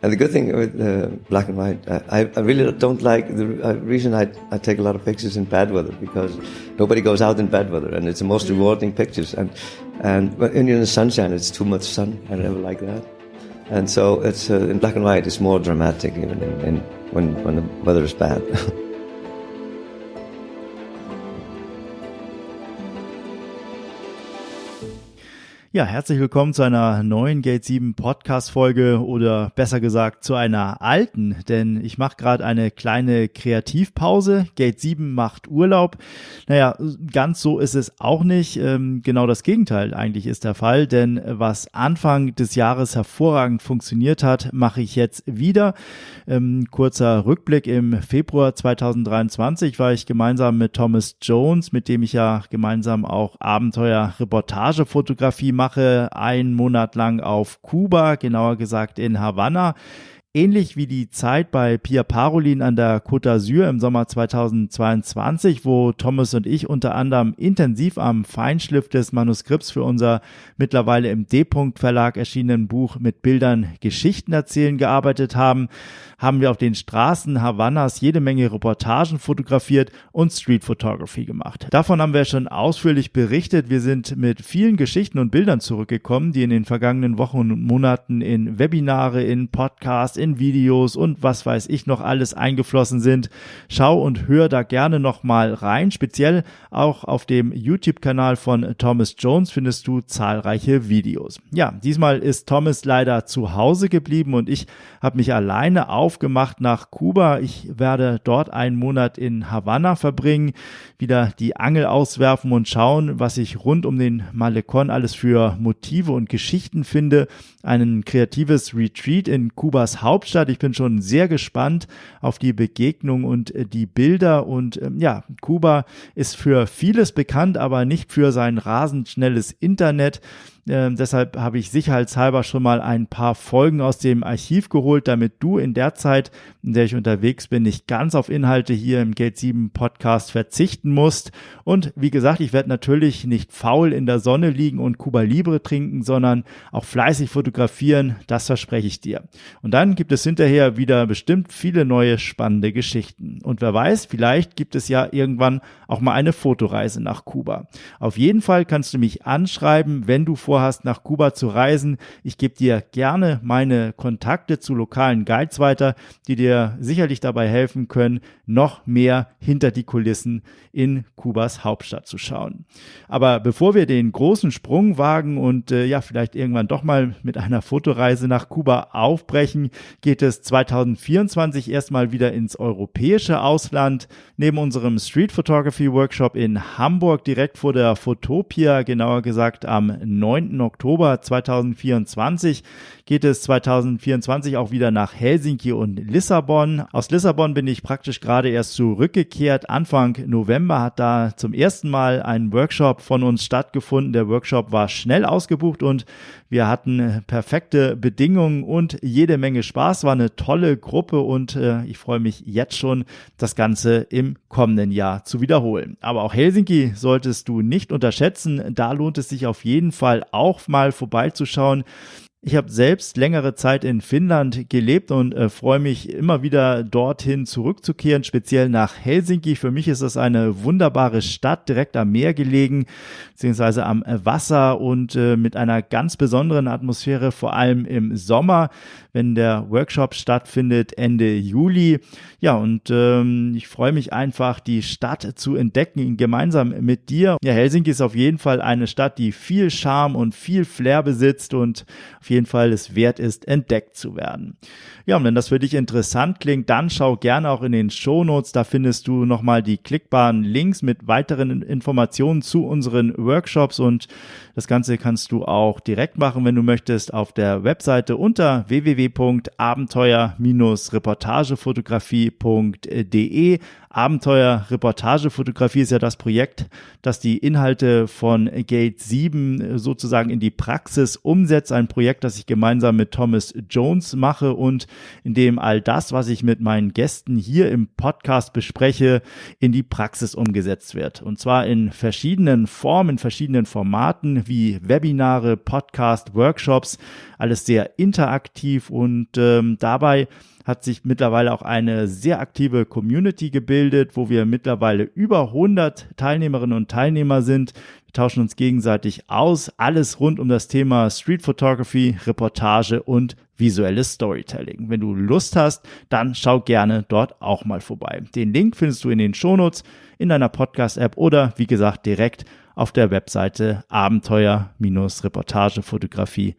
And the good thing with black and white, I really don't like the reason I take a lot of pictures in bad weather, because nobody goes out in bad weather, and it's the most rewarding pictures. And when you're in the sunshine, it's too much sun. I never like that. And so it's in black and white, it's more dramatic even when the weather is bad. Ja, herzlich willkommen zu einer neuen Gate 7 Podcast-Folge oder besser gesagt zu einer alten, denn ich mache gerade eine kleine Kreativpause. Gate 7 macht Urlaub. Naja, ganz so ist es auch nicht. Genau das Gegenteil eigentlich ist der Fall, denn was Anfang des Jahres hervorragend funktioniert hat, mache ich jetzt wieder. Kurzer Rückblick: Im Februar 2023 war ich gemeinsam mit Thomas Jones, mit dem ich ja gemeinsam auch Abenteuer-Reportage-Fotografie mache, einen Monat lang auf Kuba, genauer gesagt in Havanna. Ähnlich wie die Zeit bei Pia Parolin an der Côte d'Azur im Sommer 2022, wo Thomas und ich unter anderem intensiv am Feinschliff des Manuskripts für unser mittlerweile im D-Punkt-Verlag erschienenen Buch Mit Bildern Geschichten erzählen gearbeitet haben, haben wir auf den Straßen Havannas jede Menge Reportagen fotografiert und Street Photography gemacht. Davon haben wir schon ausführlich berichtet. Wir sind mit vielen Geschichten und Bildern zurückgekommen, die in den vergangenen Wochen und Monaten in Webinare, in Podcasts, in Videos und was weiß ich noch alles eingeflossen sind. Schau und hör da gerne noch mal rein. Speziell auch auf dem YouTube-Kanal von Thomas Jones findest du zahlreiche Videos. Ja, diesmal ist Thomas leider zu Hause geblieben und ich habe mich alleine aufgemacht nach Kuba. Ich werde dort einen Monat in Havanna verbringen, wieder die Angel auswerfen und schauen, was ich rund um den Malecón alles für Motive und Geschichten finde. Ein kreatives Retreat in Kubas Hauptstadt. Ich bin schon sehr gespannt auf die Begegnung und die Bilder. Und Kuba ist für vieles bekannt, aber nicht für sein rasend schnelles Internet. Deshalb habe ich sicherheitshalber schon mal ein paar Folgen aus dem Archiv geholt, damit du in der Zeit, in der ich unterwegs bin, nicht ganz auf Inhalte hier im Gate 7 Podcast verzichten musst. Und wie gesagt, ich werde natürlich nicht faul in der Sonne liegen und Cuba Libre trinken, sondern auch fleißig fotografieren, das verspreche ich dir. Und dann gibt es hinterher wieder bestimmt viele neue spannende Geschichten. Und wer weiß, vielleicht gibt es ja irgendwann auch mal eine Fotoreise nach Kuba. Auf jeden Fall kannst du mich anschreiben, wenn du vorhast, nach Kuba zu reisen. Ich gebe dir gerne meine Kontakte zu lokalen Guides weiter, die dir sicherlich dabei helfen können, noch mehr hinter die Kulissen in Kubas Hauptstadt zu schauen. Aber bevor wir den großen Sprung wagen und vielleicht irgendwann doch mal mit einer Fotoreise nach Kuba aufbrechen, geht es 2024 erstmal wieder ins europäische Ausland. Neben unserem Street Photography Workshop in Hamburg direkt vor der Photopia, genauer gesagt am 9. Oktober 2024, geht es 2024 auch wieder nach Helsinki und Lissabon. Aus Lissabon bin ich praktisch gerade erst zurückgekehrt. Anfang November hat da zum ersten Mal ein Workshop von uns stattgefunden. Der Workshop war schnell ausgebucht und wir hatten perfekte Bedingungen und jede Menge Spaß. War eine tolle Gruppe und ich freue mich jetzt schon, das Ganze im kommenden Jahr zu wiederholen. Aber auch Helsinki solltest du nicht unterschätzen. Da lohnt es sich auf jeden Fall auch mal vorbeizuschauen. Ich habe selbst längere Zeit in Finnland gelebt und freue mich immer wieder dorthin zurückzukehren, speziell nach Helsinki. Für mich ist das eine wunderbare Stadt, direkt am Meer gelegen, beziehungsweise am Wasser und mit einer ganz besonderen Atmosphäre, vor allem im Sommer, wenn der Workshop stattfindet, Ende Juli. Ja, und ich freue mich einfach, die Stadt zu entdecken, gemeinsam mit dir. Ja, Helsinki ist auf jeden Fall eine Stadt, die viel Charme und viel Flair besitzt und auf jeden Fall es wert ist, entdeckt zu werden. Ja, und wenn das für dich interessant klingt, dann schau gerne auch in den Shownotes, da findest du nochmal die klickbaren Links mit weiteren Informationen zu unseren Workshops und das Ganze kannst du auch direkt machen, wenn du möchtest, auf der Webseite unter www.abenteuer-reportagefotografie.de. Abenteuer-Reportagefotografie ist ja das Projekt, das die Inhalte von Gate 7 sozusagen in die Praxis umsetzt. Ein Projekt, Projekt, das ich gemeinsam mit Thomas Jones mache und in dem all das, was ich mit meinen Gästen hier im Podcast bespreche, in die Praxis umgesetzt wird. Und zwar in verschiedenen Formen, in verschiedenen Formaten wie Webinare, Podcast, Workshops, alles sehr interaktiv und dabei hat sich mittlerweile auch eine sehr aktive Community gebildet, wo wir mittlerweile über 100 Teilnehmerinnen und Teilnehmer sind. Wir tauschen uns gegenseitig aus, alles rund um das Thema Street Photography, Reportage und visuelles Storytelling. Wenn du Lust hast, dann schau gerne dort auch mal vorbei. Den Link findest du in den Shownotes, in deiner Podcast-App oder wie gesagt direkt auf der Webseite abenteuer-reportagefotografie.de.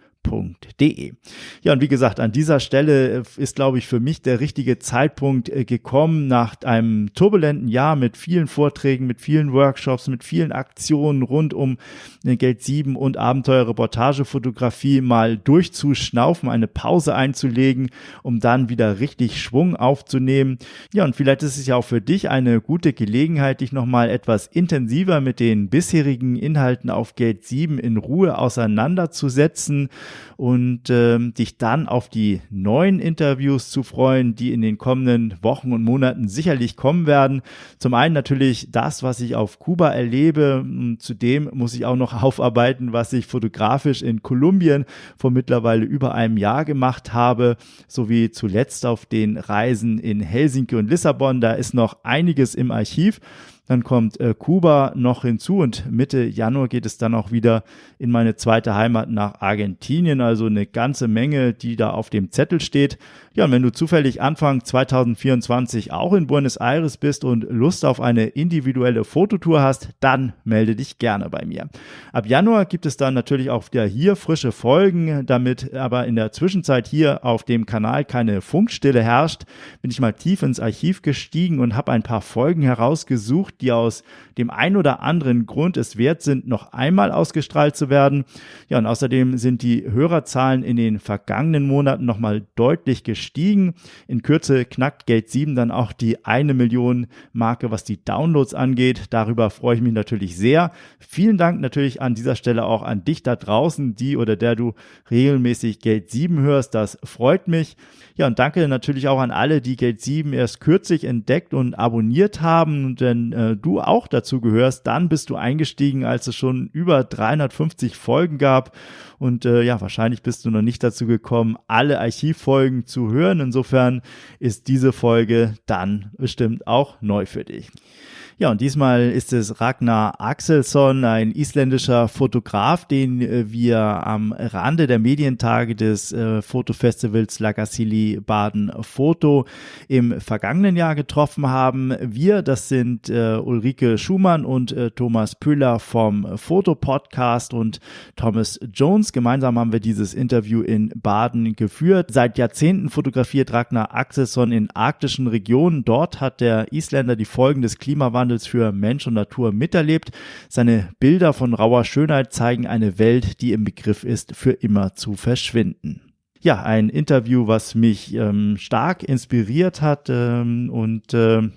Ja, und wie gesagt, an dieser Stelle ist, glaube ich, für mich der richtige Zeitpunkt gekommen, nach einem turbulenten Jahr mit vielen Vorträgen, mit vielen Workshops, mit vielen Aktionen rund um Geld 7 und Abenteuer-Reportagefotografie mal durchzuschnaufen, eine Pause einzulegen, um dann wieder richtig Schwung aufzunehmen. Ja, und vielleicht ist es ja auch für dich eine gute Gelegenheit, dich nochmal etwas intensiver mit den bisherigen Inhalten auf Geld 7 in Ruhe auseinanderzusetzen und dich dann auf die neuen Interviews zu freuen, die in den kommenden Wochen und Monaten sicherlich kommen werden. Zum einen natürlich das, was ich auf Kuba erlebe. Und zudem muss ich auch noch aufarbeiten, was ich fotografisch in Kolumbien vor mittlerweile über einem Jahr gemacht habe, sowie zuletzt auf den Reisen in Helsinki und Lissabon. Da ist noch einiges im Archiv. Dann kommt Kuba noch hinzu und Mitte Januar geht es dann auch wieder in meine zweite Heimat nach Argentinien. Also eine ganze Menge, die da auf dem Zettel steht. Ja, und wenn du zufällig Anfang 2024 auch in Buenos Aires bist und Lust auf eine individuelle Fototour hast, dann melde dich gerne bei mir. Ab Januar gibt es dann natürlich auch wieder hier frische Folgen. Damit aber in der Zwischenzeit hier auf dem Kanal keine Funkstille herrscht, bin ich mal tief ins Archiv gestiegen und habe ein paar Folgen herausgesucht, die aus dem ein oder anderen Grund es wert sind, noch einmal ausgestrahlt zu werden. Ja, und außerdem sind die Hörerzahlen in den vergangenen Monaten nochmal deutlich gestiegen. In Kürze knackt Geld 7 dann auch die 1 Million Marke, was die Downloads angeht. Darüber freue ich mich natürlich sehr. Vielen Dank natürlich an dieser Stelle auch an dich da draußen, die oder der du regelmäßig Geld 7 hörst. Das freut mich. Ja, und danke natürlich auch an alle, die Geld 7 erst kürzlich entdeckt und abonniert haben. Und wenn du auch dazu gehörst, dann bist du eingestiegen, als es schon über 350 Folgen gab. Und ja, wahrscheinlich bist du noch nicht dazu gekommen, alle Archivfolgen zu hören. Insofern ist diese Folge dann bestimmt auch neu für dich. Ja, und diesmal ist es Ragnar Axelsson, ein isländischer Fotograf, den wir am Rande der Medientage des Fotofestivals Lagasili Baden Foto im vergangenen Jahr getroffen haben. Wir, das sind Ulrike Schumann und Thomas Püller vom Fotopodcast und Thomas Jones. Gemeinsam haben wir dieses Interview in Baden geführt. Seit Jahrzehnten fotografiert Ragnar Axelsson in arktischen Regionen. Dort hat der Isländer die Folgen des Klimawandels für Mensch und Natur miterlebt. Seine Bilder von rauher Schönheit zeigen eine Welt, die im Begriff ist, für immer zu verschwinden. Ja, ein Interview, was mich stark inspiriert hat und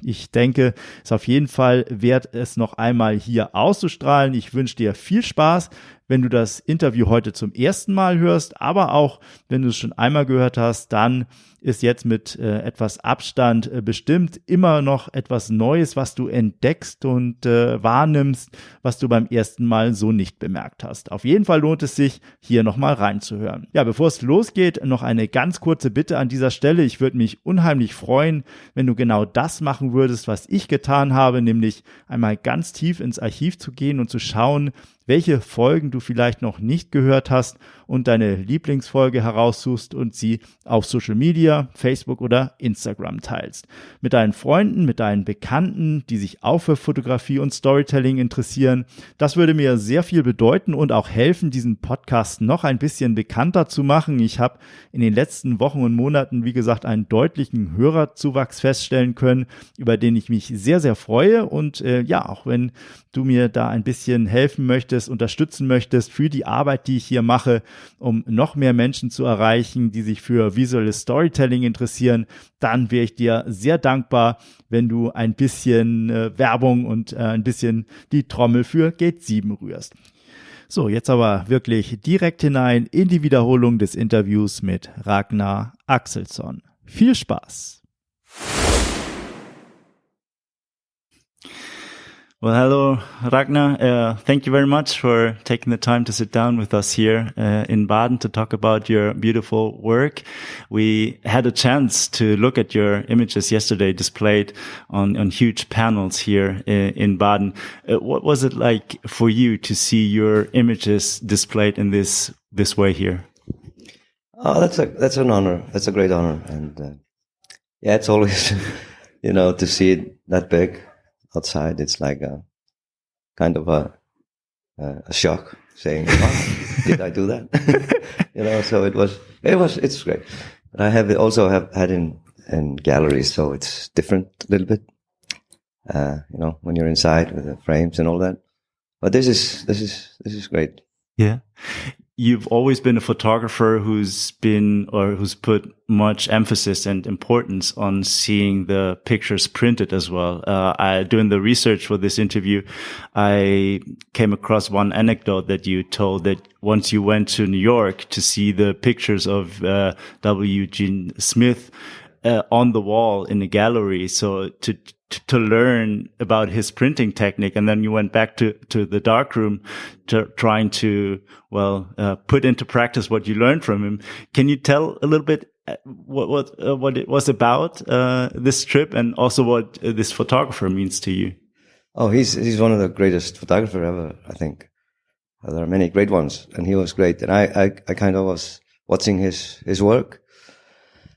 ich denke, es ist auf jeden Fall wert, es noch einmal hier auszustrahlen. Ich wünsche dir viel Spaß, wenn du das Interview heute zum ersten Mal hörst, aber auch wenn du es schon einmal gehört hast, dann ist jetzt mit etwas Abstand bestimmt immer noch etwas Neues, was du entdeckst und wahrnimmst, was du beim ersten Mal so nicht bemerkt hast. Auf jeden Fall lohnt es sich, hier nochmal reinzuhören. Ja, bevor es losgeht, noch eine ganz kurze Bitte an dieser Stelle. Ich würde mich unheimlich freuen, wenn du genau das machen würdest, was ich getan habe, nämlich einmal ganz tief ins Archiv zu gehen und zu schauen, welche Folgen du vielleicht noch nicht gehört hast und deine Lieblingsfolge heraussuchst und sie auf Social Media, Facebook oder Instagram teilst. Mit deinen Freunden, mit deinen Bekannten, die sich auch für Fotografie und Storytelling interessieren. Das würde mir sehr viel bedeuten und auch helfen, diesen Podcast noch ein bisschen bekannter zu machen. Ich habe in den letzten Wochen und Monaten, wie gesagt, einen deutlichen Hörerzuwachs feststellen können, über den ich mich sehr, sehr freue. Und ja, auch wenn du mir da ein bisschen helfen möchtest, unterstützen möchtest für die Arbeit, die ich hier mache, um noch mehr Menschen zu erreichen, die sich für visuelles Storytelling interessieren, dann wäre ich dir sehr dankbar, wenn du ein bisschen Werbung und ein bisschen die Trommel für Geld 7 rührst. So, jetzt aber wirklich direkt hinein in die Wiederholung des Interviews mit Ragnar Axelsson. Viel Spaß! Well, hello, Ragnar. Thank you very much for taking the time to sit down with us here in Baden to talk about your beautiful work. We had a chance to look at your images yesterday displayed on huge panels here in Baden. What was it like for you to see your images displayed in this way here? Oh, that's an honor. That's a great honor. And yeah, it's always, to see it that big outside, it's like a kind of a shock, saying, "Wow, did I do that?" So it's great. But I have also had in galleries, so it's different a little bit. When you're inside with the frames and all that. But this is great. Yeah. You've always been a photographer who's put much emphasis and importance on seeing the pictures printed as well. Doing the research for this interview, I came across one anecdote that you told that once you went to New York to see the pictures of Eugene Smith on the wall in the gallery, so to learn about his printing technique, and then you went back to the darkroom trying to put into practice what you learned from him. Can you tell a little bit what it was about this trip, and also what this photographer means to you? Oh, he's one of the greatest photographers ever, I think. There are many great ones, and he was great. And I kind of was watching his work,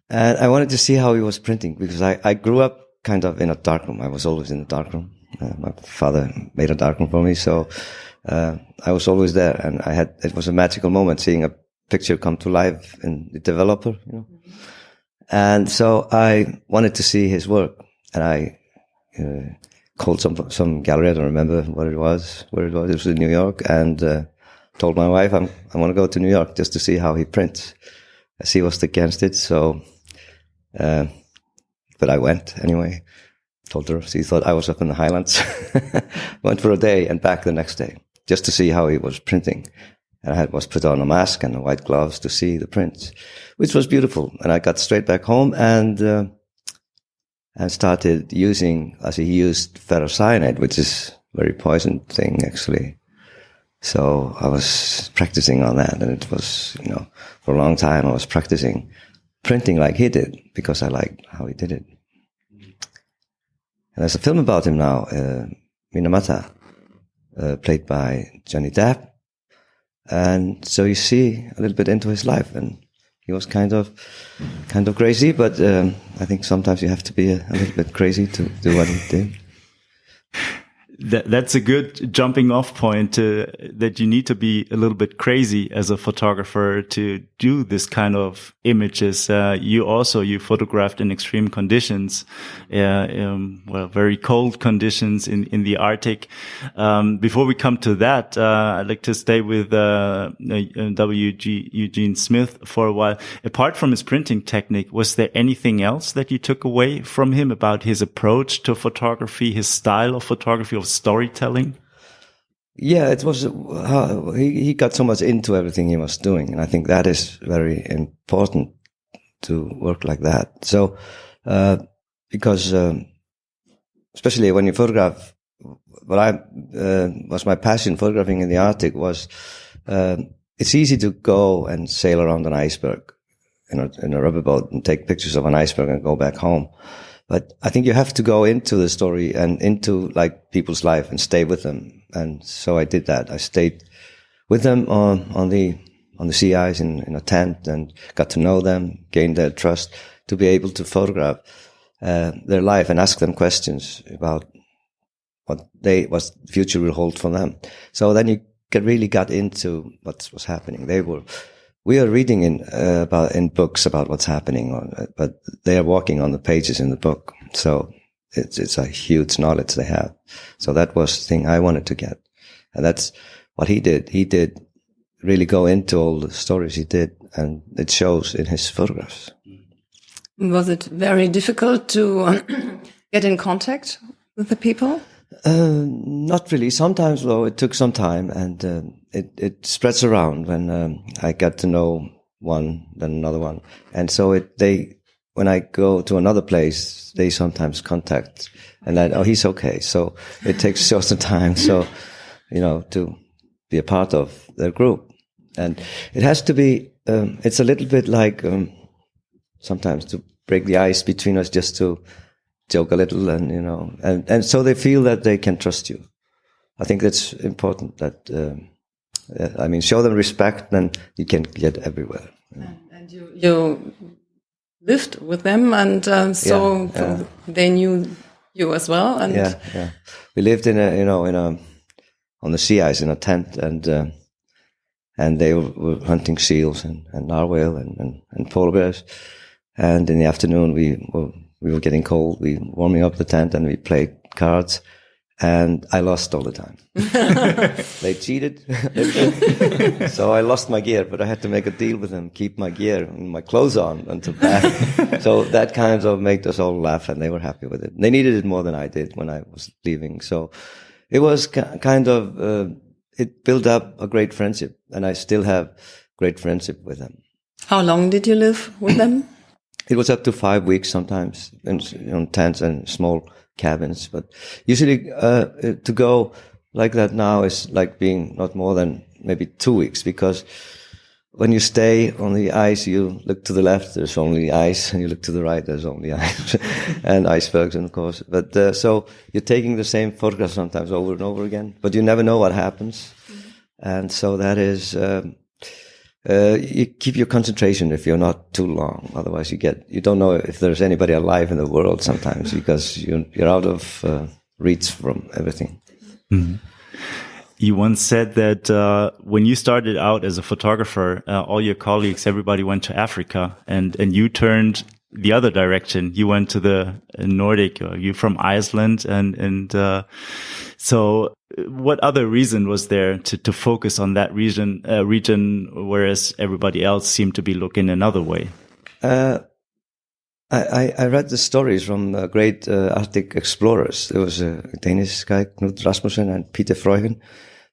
and I wanted to see how he was printing, because I grew up kind of in a darkroom. I was always in the darkroom. My father made a darkroom for me, so I was always there, and it was a magical moment seeing a picture come to life in the developer, And so I wanted to see his work, and I called some gallery. I don't remember where it was. It was in New York, and told my wife I want to go to New York just to see how he prints. She was against it, so. But I went anyway. Told her. She thought I was up in the Highlands. Went for a day and back the next day just to see how he was printing. And I was put on a mask and white gloves to see the prints, which was beautiful. And I got straight back home and started using, as he used ferrocyanide, which is a very poison thing actually. So I was practicing on that, and it was, for a long time I was practicing printing like he did, because I liked how he did it. And there's a film about him now, Minamata, played by Johnny Depp. And so you see a little bit into his life, and he was kind of crazy, but I think sometimes you have to be a little bit crazy to do what he did. That's a good jumping off point, that you need to be a little bit crazy as a photographer to do this kind of images. You photographed in extreme conditions, very cold conditions in the Arctic. Before we come to that, I'd like to stay with Eugene Smith for a while. Apart from his printing technique, was there anything else that you took away from him about his approach to photography, his style of photography, of storytelling? Yeah, it was he got so much into everything he was doing, and I think that is very important to work like that. So, because especially when you photograph, what was my passion photographing in the Arctic was it's easy to go and sail around an iceberg in a rubber boat and take pictures of an iceberg and go back home. But I think you have to go into the story and into like people's life and stay with them. And so I did that. I stayed with them on the sea ice in a tent and got to know them, gained their trust to be able to photograph their life and ask them questions about what the future will hold for them. So then you really got into what was happening. We are reading in books about what's happening, but they are walking on the pages in the book. So it's a huge knowledge they have. So that was the thing I wanted to get. And that's what he did. He did really go into all the stories he did, and it shows in his photographs. Was it very difficult to get in contact with the people? Not really. Sometimes, though, it took some time, and it spreads around when I get to know one, then another one. And so when I go to another place, they sometimes contact and he's okay. So it takes certain time. So, to be a part of their group. And it has to be, it's a little bit like, sometimes to break the ice between us, just to joke a little and so they feel that they can trust you. I think that's important that, show them respect, then you can get everywhere. And you lived with them, and so they knew you as well. And we lived in on the sea ice in a tent, and they were hunting seals and narwhal and polar bears. And in the afternoon, we were getting cold. We were warming up the tent, and we played cards. And I lost all the time. They cheated. So I lost my gear, but I had to make a deal with them, keep my gear and my clothes on until back. So that kind of made us all laugh, and they were happy with it. They needed it more than I did when I was leaving. So it was kind of, it built up a great friendship, and I still have great friendship with them. How long did you live with them? It was up to 5 weeks sometimes, in tents and small cabins, but usually to go like that now is like being not more than maybe 2 weeks, because when you stay on the ice, you look to the left, there's only ice, and you look to the right, there's only ice, and icebergs, of course. But so you're taking the same photograph sometimes over and over again, but you never know what happens. Mm-hmm. And so that is, you keep your concentration if you're not too long. Otherwise you don't know if there's anybody alive in the world sometimes, because you're out of reach from everything. Mm-hmm. You once said that when you started out as a photographer, all your colleagues, everybody went to Africa, and you turned the other direction. You went to the Nordic. You're from Iceland, and so what other reason was there to focus on that region, whereas everybody else seemed to be looking another way? I read the stories from great Arctic explorers. There was a Danish guy, Knud Rasmussen, and Peter Freuchen.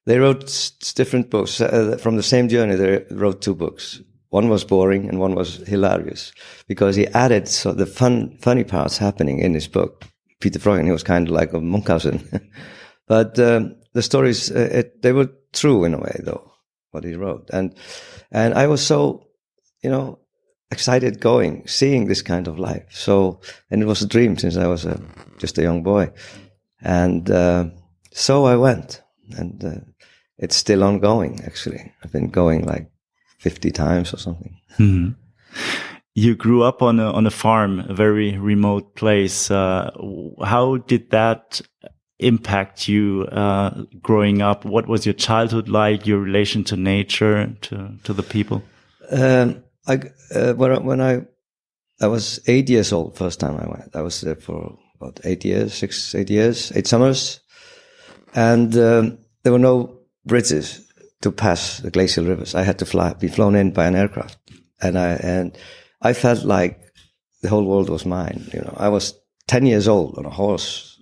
They wrote different books. From the same journey, they wrote 2 books. One was boring and one was hilarious, because he added the funny parts happening in his book. Peter Freuchen, he was kind of like a Munchausen. But the stories, they were true in a way, though, what he wrote. And I was so, excited seeing this kind of life. So, and it was a dream since I was just a young boy. And so I went, and it's still ongoing, actually. I've been going like 50 times or something. Mm-hmm. You grew up on a farm, a very remote place. How did that impact you growing up? What was your childhood like, your relation to nature, to the people? When I was 8 years old, first time I went. I was there for about 8 summers. And there were no bridges to pass the glacial rivers. I had to be flown in by an aircraft. And I felt like the whole world was mine. I was 10 years old on a horse.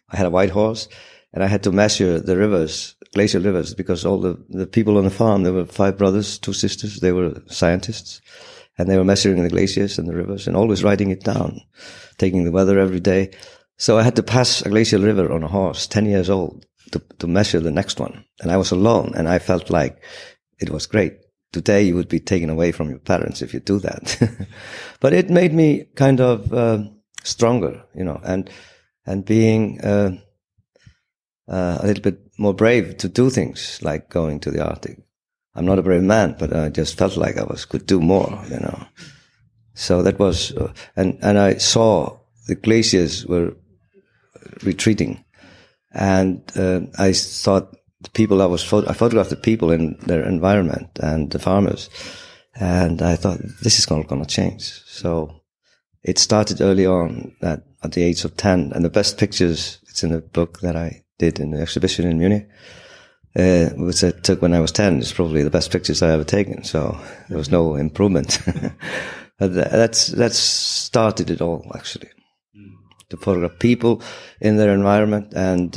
I had a white horse, and I had to measure the rivers, glacial rivers, because all the people on the farm, there were 5 brothers, 2 sisters, they were scientists, and they were measuring the glaciers and the rivers and always writing it down, taking the weather every day. So I had to pass a glacial river on a horse, 10 years old, to measure the next one. And I was alone, and I felt like it was great. Today you would be taken away from your parents if you do that. But it made me kind of stronger, and being a little bit more brave to do things like going to the Arctic. I'm not a brave man, but I just felt like I could do more, So that was, and I saw the glaciers were retreating, and I thought the people I photographed the people in their environment and the farmers, and I thought this is going to change. So it started early on, that at the age of 10, and the best pictures, it's in the book that I did in the exhibition in Munich, which I took when I was 10, is probably the best pictures I ever taken. So there was no improvement. That's started it all, actually. To photograph people in their environment and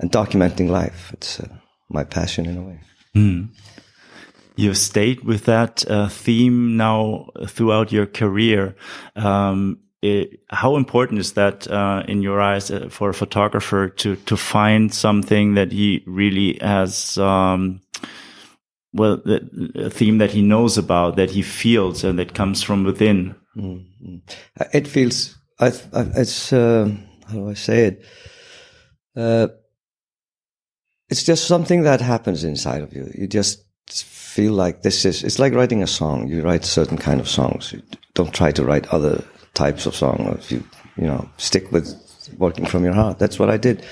documenting life. It's my passion in a way. You've stayed with that theme now throughout your career. How important is that in your eyes for a photographer to find something that he really has, a theme that he knows about, that he feels, and that comes from within? Mm-hmm. It feels, it's, how do I say it? It's just something that happens inside of you. You just feel like it's like writing a song. You write certain kind of songs. You don't try to write other types of songs. You stick with working from your heart. That's what I did.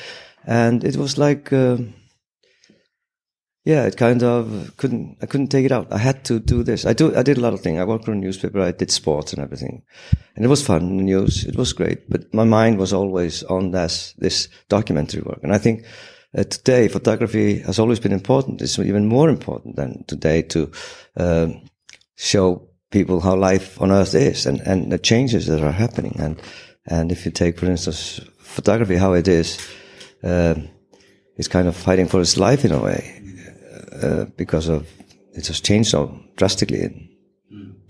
And it was like, it kind of I couldn't take it out. I had to do this. I did a lot of things. I worked for a newspaper. I did sports and everything. And it was fun, the news. It was great. But my mind was always on this documentary work. And I think today, photography has always been important. It's even more important than today to show people how life on Earth is and the changes that are happening. And if you take, for instance, photography, how it is, it's kind of fighting for its life in a way, because it has changed so drastically in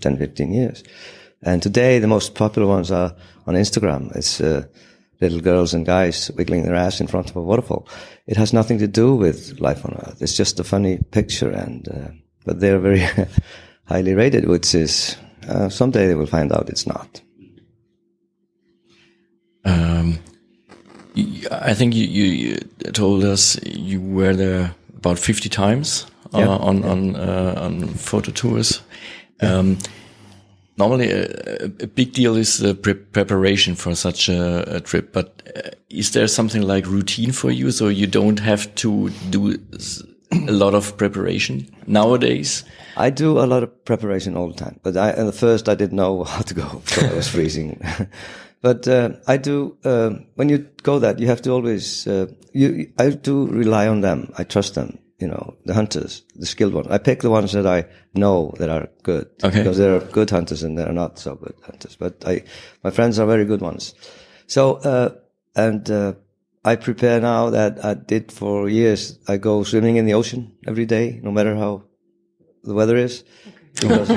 10, 15 years. And today, the most popular ones are on Instagram. It's little girls and guys wiggling their ass in front of a waterfall. It has nothing to do with life on Earth. It's just a funny picture, but they're very highly rated, which is someday they will find out it's not. I think you told us you were there about 50 times on photo tours. Normally, a big deal is the preparation for such a trip. But is there something like routine for you, so you don't have to do a lot of preparation nowadays? I do a lot of preparation all the time. But at first, I didn't know how to go, so I was freezing. But I do. When you go that, you have to always. I do rely on them. I trust them. The hunters, the skilled ones. I pick the ones that I know that are good. Okay. Because there are good hunters and there are not so good hunters. But my friends are very good ones. So, I prepare now that I did for years. I go swimming in the ocean every day, no matter how the weather is. Because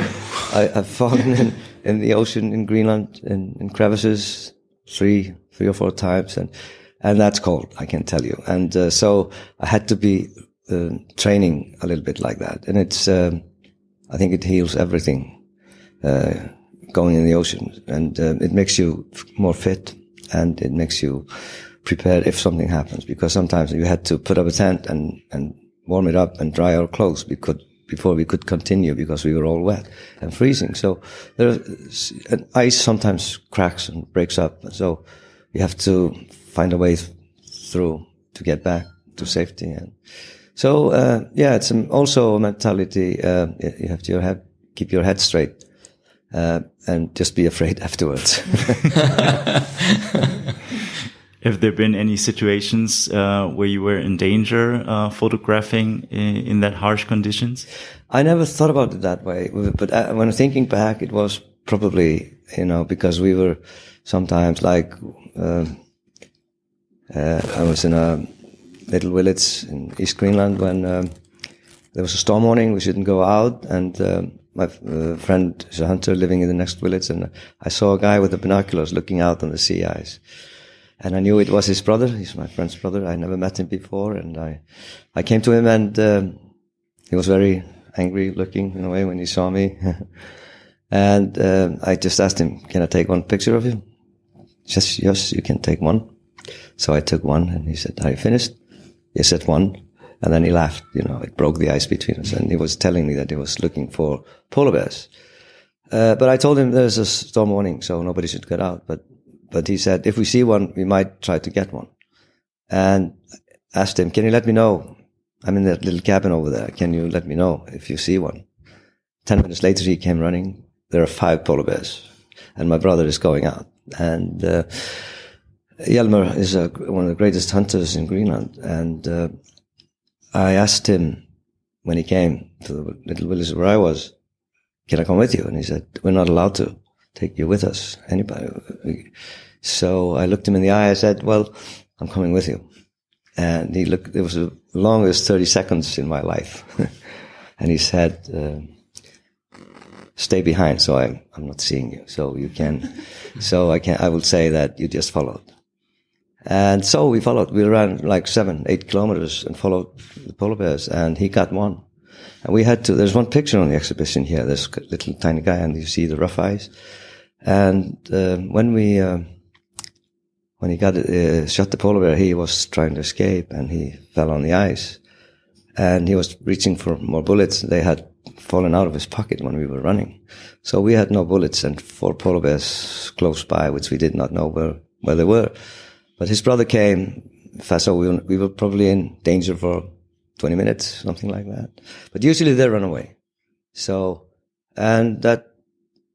I've fallen in the ocean in Greenland in crevices 3 or 4 times. And that's cold, I can tell you. And, so I had to be, training a little bit like that. And it's, I think it heals everything, going in the ocean. And, it makes you more fit and it makes you prepared if something happens. Because sometimes you had to put up a tent and warm it up and dry our clothes before we could continue because we were all wet and freezing. So ice sometimes cracks and breaks up. So you have to find a way through to get back to safety. And so, it's also a mentality. You have to keep your head straight, and just be afraid afterwards. Have there been any situations where you were in danger photographing in that harsh conditions? I never thought about it that way. But when thinking back, it was probably, because we were sometimes like, I was in a little village in East Greenland when there was a storm warning. We shouldn't go out. And my friend is a hunter living in the next village. And I saw a guy with the binoculars looking out on the sea ice. And I knew it was his brother. He's my friend's brother. I never met him before. And I came to him and he was very angry looking in a way when he saw me. And I just asked him, can I take one picture of you? Just, yes, you can take one. So I took one and he said, are you finished? He said one. And then he laughed, it broke the ice between us. And he was telling me that he was looking for polar bears. But I told him there's a storm warning, so nobody should get out. But he said, if we see one, we might try to get one. And asked him, can you let me know? I'm in that little cabin over there. Can you let me know if you see one? 10 minutes later, he came running. There are 5 polar bears. And my brother is going out. And Hjalmar is one of the greatest hunters in Greenland. And I asked him when he came to the little village where I was, can I come with you? And he said, we're not allowed to take you with us. Anybody. So I looked him in the eye. I said, well, I'm coming with you. And he looked, it was the longest 30 seconds in my life. And he said, stay behind, so I'm not seeing you. So you can, I will say that you just followed. And so we followed. We ran like 7-8 kilometers and followed the polar bears, and he got one. And we had to, there's one picture on the exhibition here, this little tiny guy, and you see the rough eyes. And when he shot the polar bear, he was trying to escape, and he fell on the ice. And he was reaching for more bullets. They had fallen out of his pocket when we were running. So we had no bullets, and 4 polar bears close by, which we did not know where they were. But his brother came fast, so we were probably in danger for 20 minutes, something like that. But usually they run away. So, and that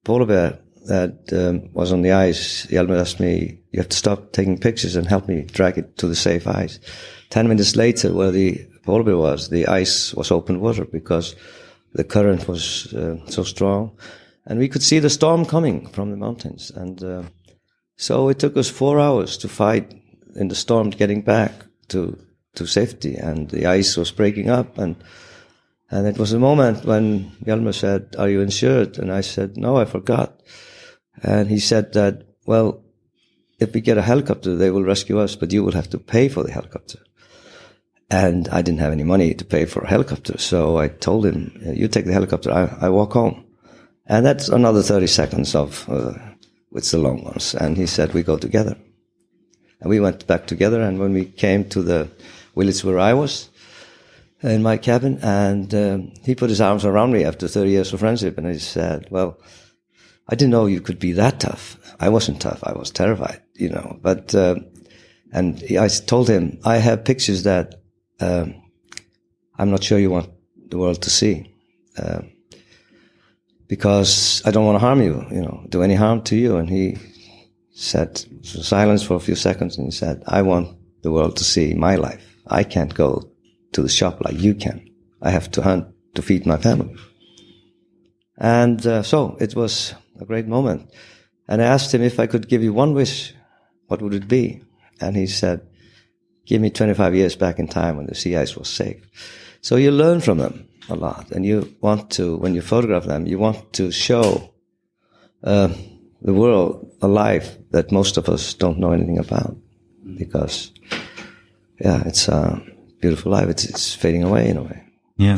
polar bear that was on the ice, Hjalmar asked me, you have to stop taking pictures and help me drag it to the safe ice. 10 minutes later, where the polar bear was, the ice was open water because the current was so strong. And we could see the storm coming from the mountains. And so it took us 4 hours to fight in the storm getting back to safety. And the ice was breaking up. And it was a moment when Hjalmar said, are you insured? And I said, no, I forgot. And he said that, well, if we get a helicopter, they will rescue us, but you will have to pay for the helicopter. And I didn't have any money to pay for a helicopter. So I told him, you take the helicopter, I walk home. And that's another 30 seconds of, with the long ones. And he said, we go together. And we went back together. And when we came to the village where I was, in my cabin, and he put his arms around me after 30 years of friendship. And he said, well, I didn't know you could be that tough. I wasn't tough. I was terrified, But, and I told him, I have pictures that I'm not sure you want the world to see. Because I don't want to harm you, do any harm to you. And he said, silence for a few seconds, and he said, I want the world to see my life. I can't go to the shop like you can. I have to hunt to feed my family. And so it was a great moment. And I asked him if I could give you one wish, what would it be? And he said, give me 25 years back in time when the sea ice was safe. So you learn from them a lot. And you want to, when you photograph them, you want to show the world a life that most of us don't know anything about. Because, it's a beautiful life. It's fading away in a way. Yeah.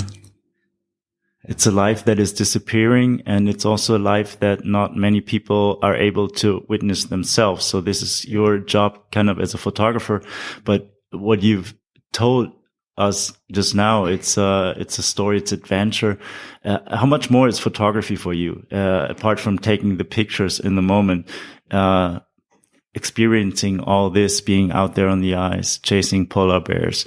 It's a life that is disappearing, and it's also a life that not many people are able to witness themselves. So this is your job kind of as a photographer. But what you've told us just now, it's a story, it's adventure. How much more is photography for you, apart from taking the pictures in the moment, experiencing all this, being out there on the ice, chasing polar bears,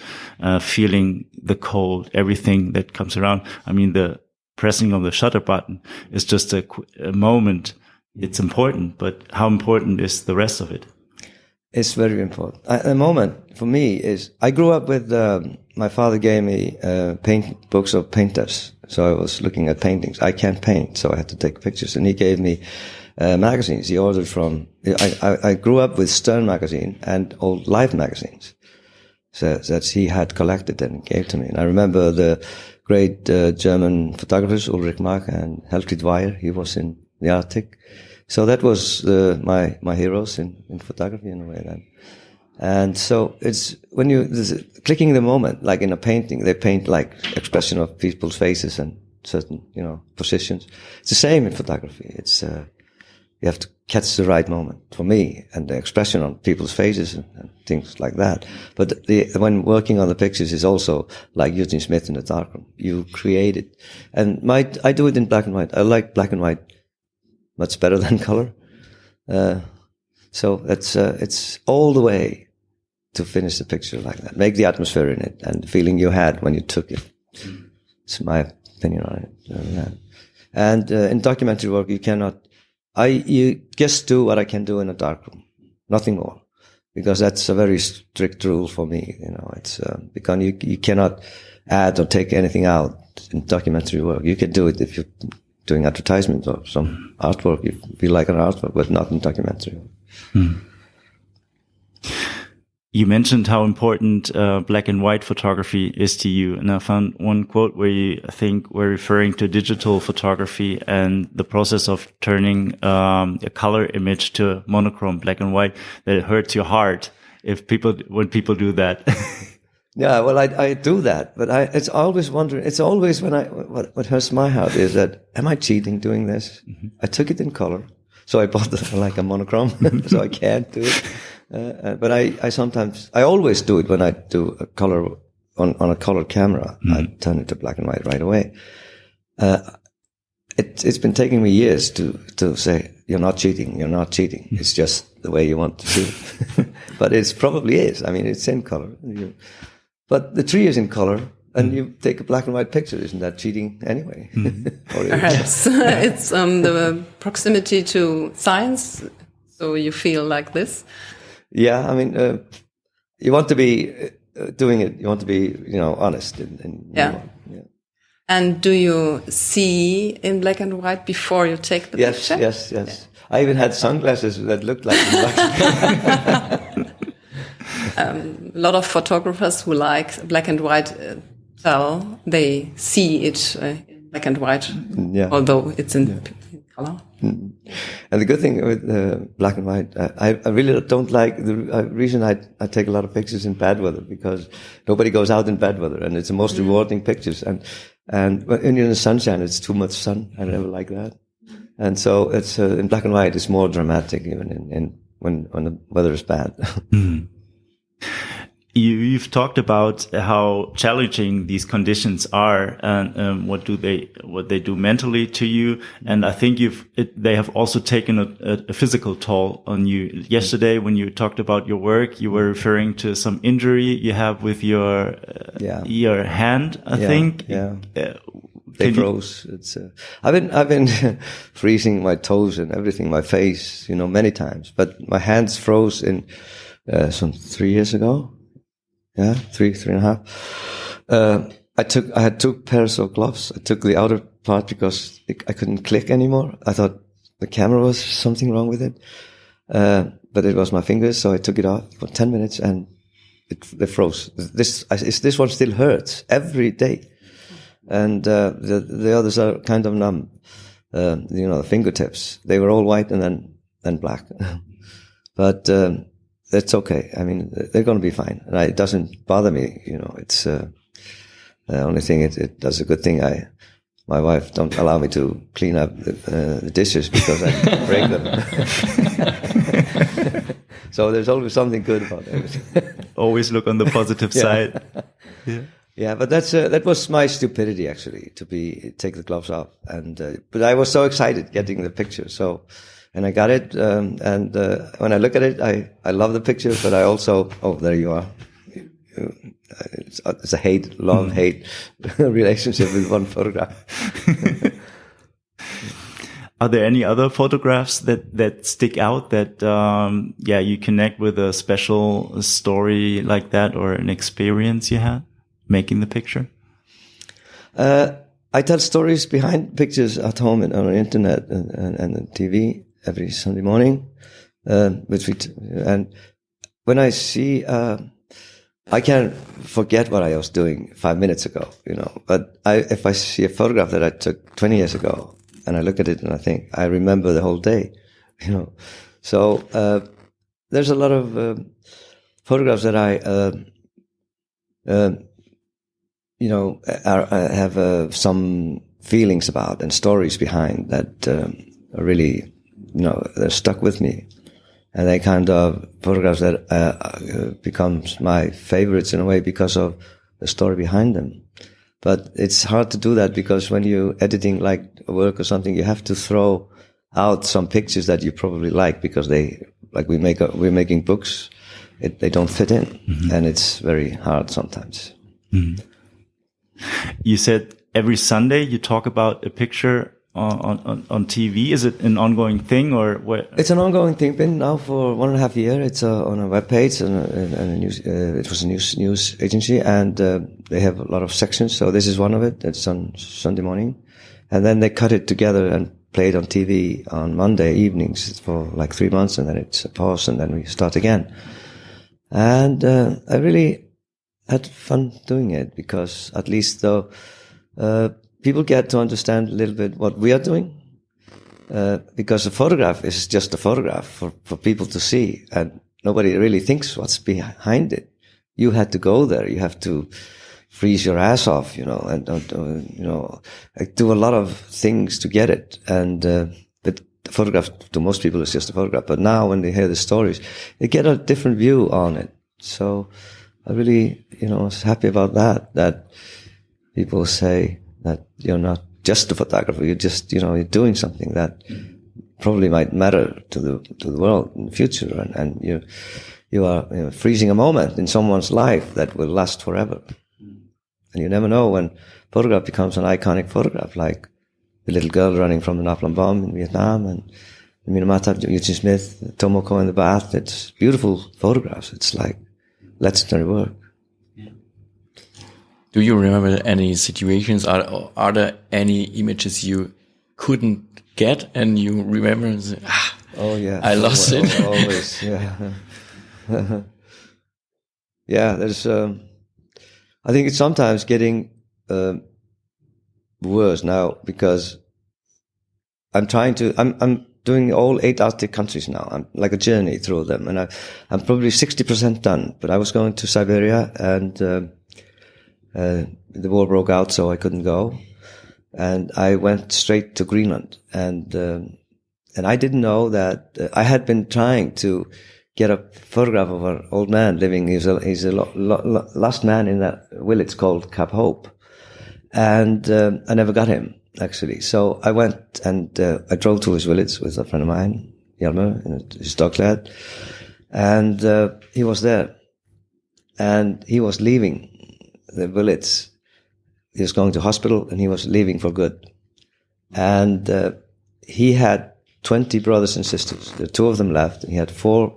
feeling the cold, everything that comes around? I mean, the pressing of the shutter button is just a moment. It's important, but how important is the rest of it? It's very important. The moment for me is, I grew up with, my father gave me books of painters. So I was looking at paintings. I can't paint, so I had to take pictures. And he gave me magazines. He ordered from, I grew up with Stern magazine and old Life magazines. So that he had collected and gave to me. And I remember the great German photographers, Ulrich Mark and Helfried Weyer. He was in the Arctic. So that was my heroes in photography in a way then. And so it's when clicking the moment, like in a painting, they paint like expression of people's faces and certain, positions. It's the same in photography. It's, you have to catch the right moment for me and the expression on people's faces and things like that. But when working on the pictures is also like Eugene Smith in the darkroom. You create it. And I do it in black and white. I like black and white much better than color. So it's all the way to finish the picture like that. Make the atmosphere in it and the feeling you had when you took it. It's my opinion on it. And in documentary work, you just do what I can do in a darkroom, nothing more, because that's a very strict rule for me. It's because you cannot add or take anything out in documentary work. You can do it if you're doing advertisement or some artwork. You feel like an artwork, but not in documentary work. You mentioned how important black and white photography is to you. And I found one quote where you, I think, were referring to digital photography and the process of turning a color image to monochrome, black and white, that it hurts your heart when people do that. Yeah, well, I do that, but it's always wondering, it's always what hurts my heart is that, am I cheating doing this? Mm-hmm. I took it in color, so I bought like a monochrome, so I can't do it. But I always do it when I do a color on a colored camera. Mm-hmm. I turn it to black and white right away. It's been taking me years to say, you're not cheating. It's just the way you want to shoot. But it probably is. I mean, it's in color. But the tree is in color, and you take a black and white picture. Isn't that cheating anyway? Mm-hmm. Perhaps. It's the proximity to science, so you feel like this. Yeah, I mean, you want to be doing it. You want to be, honest. Yeah. And do you see in black and white before you take the picture? Yes. Yeah. I even had sunglasses that looked like black. A lot of photographers who like black and white tell they see it in black and white, although it's in color. Mm. And the good thing with black and white, I really don't like the reason I take a lot of pictures in bad weather, because nobody goes out in bad weather, and it's the most rewarding pictures. And when you're in the sunshine, it's too much sun. I never like that. And so it's in black and white, it's more dramatic even when the weather is bad. Mm. You've talked about how challenging these conditions are, and what they do mentally to you. And I think they have also taken a physical toll on you. Yesterday, when you talked about your work, you were referring to some injury you have with your hand. I think. Yeah. They froze. I've been freezing my toes and everything, my face, many times. But my hands froze in some 3 years ago. Yeah, 3.5. I had 2 pairs of gloves. I took the outer part because I couldn't click anymore. I thought the camera was something wrong with it. But it was my fingers, so I took it off for 10 minutes and they froze. This one still hurts every day. And, the others are kind of numb. The fingertips, they were all white and then black. But, that's okay. I mean, they're going to be fine. And it doesn't bother me. It's, the only thing it does a good thing. My wife don't allow me to clean up the dishes because I break them. So there's always something good about everything. Always look on the positive side. Yeah. Yeah, but that was my stupidity actually, take the gloves off. And, but I was so excited getting the picture. And I got it, and when I look at it, I love the picture, but I also, there you are. It's a love-hate relationship with one photograph. Are there any other photographs that stick out that, you connect with a special story like that, or an experience you had making the picture? I tell stories behind pictures at home and on the internet and the TV. Every Sunday morning, and when I see, I can't forget what I was doing 5 minutes ago, but if I see a photograph that I took 20 years ago and I look at it and I think, I remember the whole day, so, there's a lot of, photographs that I, have, some feelings about and stories behind that, are really, they're stuck with me, and they kind of photographs that becomes my favorites in a way because of the story behind them. But it's hard to do that because when you're editing like a work or something, you have to throw out some pictures that you probably like because we're making books, they don't fit in, and it's very hard sometimes. Mm-hmm. You said every Sunday you talk about a picture on TV. Is it an ongoing thing or what? It's an ongoing thing. Been now for 1.5 years. It's on a webpage and a news. It was a news agency, and they have a lot of sections. So this is one of it. It's on Sunday morning, and then they cut it together and play it on TV on Monday evenings for like 3 months, and then it's a pause, and then we start again. And I really had fun doing it because at least though people get to understand a little bit what we are doing. Because a photograph is just a photograph for people to see, and nobody really thinks what's behind it. You had to go there. You have to freeze your ass off, and do a lot of things to get it. And but the photograph to most people is just a photograph. But now when they hear the stories, they get a different view on it. So I really, was happy about that people say that you're not just a photographer. You're just, you're doing something that probably might matter to the world in the future, and you are freezing a moment in someone's life that will last forever. And you never know when photograph becomes an iconic photograph, like the little girl running from the Napalm bomb in Vietnam, and the Minamata, Eugene Smith, Tomoko in the bath. It's beautiful photographs. It's like legendary work. Do you remember any situations? Are there any images you couldn't get and you remember and say, oh yeah, I lost it? Always, yeah. Yeah, there's, I think it's sometimes getting worse now because I'm doing all 8 Arctic countries now. I'm like a journey through them, and I'm probably 60% done, but I was going to Siberia, and the war broke out, so I couldn't go. And I went straight to Greenland. And I didn't know that I had been trying to get a photograph of an old man living. He's a last man in that village called Cap Hope. And I never got him, actually. So I went and I drove to his village with a friend of mine, Hjalmar, in his dog sled. And he was there. And he was leaving the village. He was going to hospital and he was leaving for good. And he had 20 brothers and sisters. There were 2 of them left, and he had 4